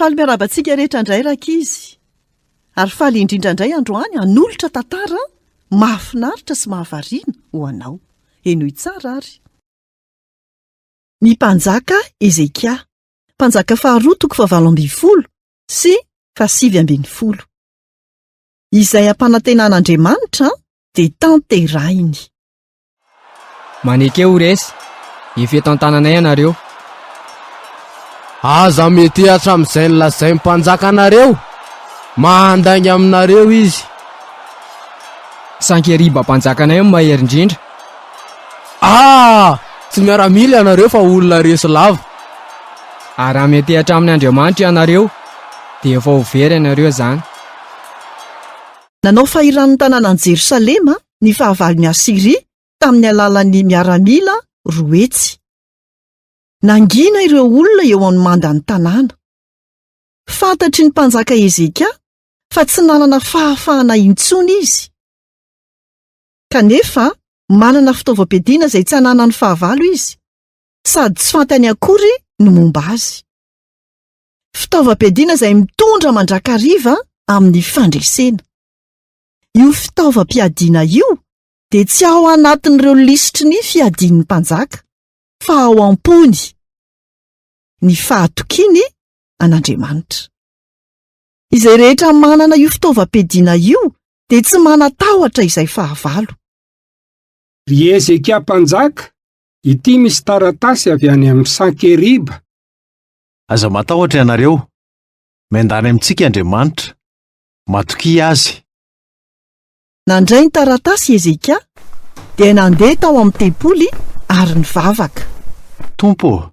Faly miarabantsika rehetra indray rakizy. Ary faly indrindra indray androany hanolotra tantara mahafinaritra sy mahavariana ho anao. Enoy tsara ary. Ny mpanjaka Ezekia, mpanjaka faharoa toko 7:20 sy 7:20. Izay ampanantenan'Andriamanitra dia tanterahiny. Manekeo resy, ifeto an-tananay ianareo. Aza mety hatramin'izay nolazainy mpanjaka anareo, mahandainga aminareo izy. Sankeriba mpanjakanay mahery indrindra. Tsy miaramila ianareo fa olona resy lava. Ary raha mety hatramin'ny Andriamanitra ianareo, dia efa ho very ianareo zany. Nanao fahiran'ny tanànan Jerosalema ny fahavalon'ny Asiria tamin'ny alalan'ny miaramila roetsy. Nangina ireo olona eo amin'ny mandan'ny tanàna. Fantatry ny mpanjaka Ezekia fa tsy nanana fahafahana intsony izy. Kanefa manana fitaovam-piadiana izay tsy hananany fahavalo izy, sady tsy fantany akory no momba azy. Fitaovam-piadiana izay mitondra mandrakariva amin'ny fandresena. Io fitaovam-piadiana io dia tsy ao anatin'ireo lisitry ny fiadian'ny mpanjaka, fa ao am-pony ny fahatokiany an'Andriamanitra. Izay rehetra manana io fitaovam-piadiana io dia tsy manatahotra izay fahavalo. Ry Ezekia mpanjaka, ity misy taratasy avy any amin'ny Sankeriba. Aza matahotra ianareo, miandany amintsika Andriamanitra, matoki azy. Nandray ny taratasy Ezekia dia nandeha tao amin'ny tempoly ary nivavaka. Tompo,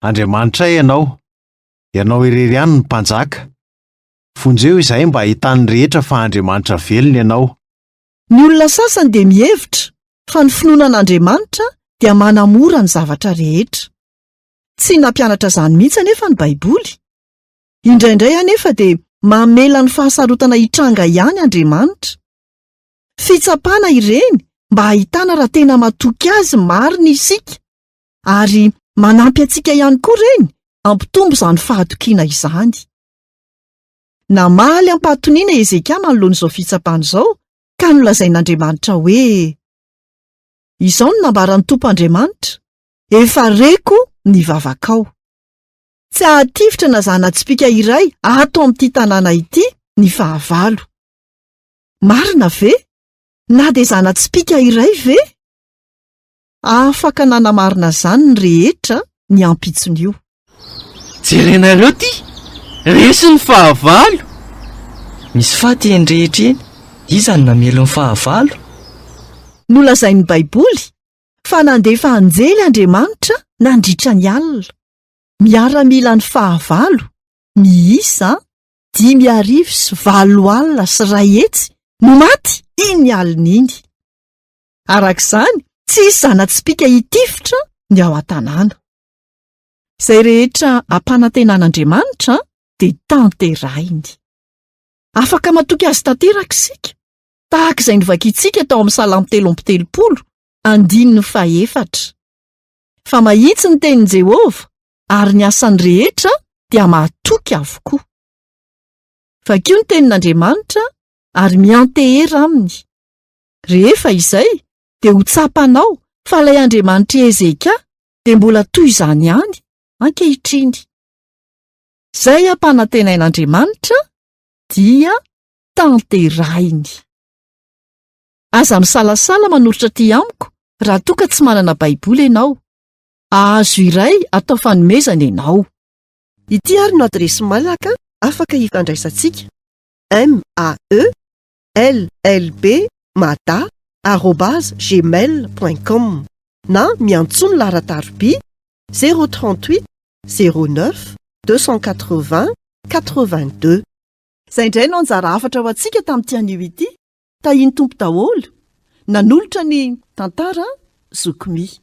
Andriamanitra ianao irery ihany ny mpanjaka. Fonjeo izahay mba ahitany rehetra fa Andriamanitra velona ianao. Ny olona sasany dia mihevitra fa ny finoanan'Andriamanitra dia manamora ny zavatra rehetra. Tsy nampianatra izany mihitsy anefa ny Baiboly. Indraindray anefa dia mamela ny fahasarotana hitranga ihany Andriamanitra. Fitsapana ireny mba ahitana raha tena matoky azy marina isika, ary manampy antsika ihany koa ireny ampitombo izany fahatokiana izany. Namaly ampahantoniana Ezekia manoloan'izao fitsapana izao ka nolazain'Andriamanitra hoe: izao no nambaran'ny Tompo Andriamanitra, efa reko ny vavakao. Tsy ahatifitra na zanatspika iray ato amin'ity tanàna ity ny fahavalo. Marina ve? Na dia zanatspika iray ve? Afaka nanamarina izany ny rehetra ny ampitson'io. Jerenareo ty, resy ny fahavalo. Misy faty eny rehetra eny, iza no namelo ny fahavalo? Nolazain'ny Baiboly fa nandefa anjely Andriamanitra nandritra ny alina. Miaramila ny fahavalo, miisa 5,020 alina sy 1 hetsy no maty iny alina iny. Arak'izany, tsisy zanatspika hitifitra ny ao an-tanàna. Izay rehetra ampanantenan'Andriamanitra dia tanterahiny. Afaka matoky azy tanteraka isika, tahaka izay novakintsika tao amin'ny Salamo 3:30, 5. Fa mahitsy ny tenin'i Jehova, ary ny asany rehetra dia mahatoky avokoa. Vakio ny tenin'Andriamanitra ary miantehera aminy. Rehefa izay dia ho tsapanao fa ilay Andriamanitra Ezekia dia mbola toy izany ihany ankehitriny. Izay ampanantenain'Andriamanitra dia tanterahiny. Aza misalasala manolotra ty amiko raha toa ka tsy manana Baiboly ianao. Azo iray atao fanomezana ianao. Ity ary no adresy mailaka afaka hifandraisantsika: maellb@gmail.com na miantsoa laharan-tarobia 038 09 280 82. Izay indray no anjara afatra ho antsika tamin'ity anio ity. Tahiny tompo daholo nanolotra ny tantara zokomy.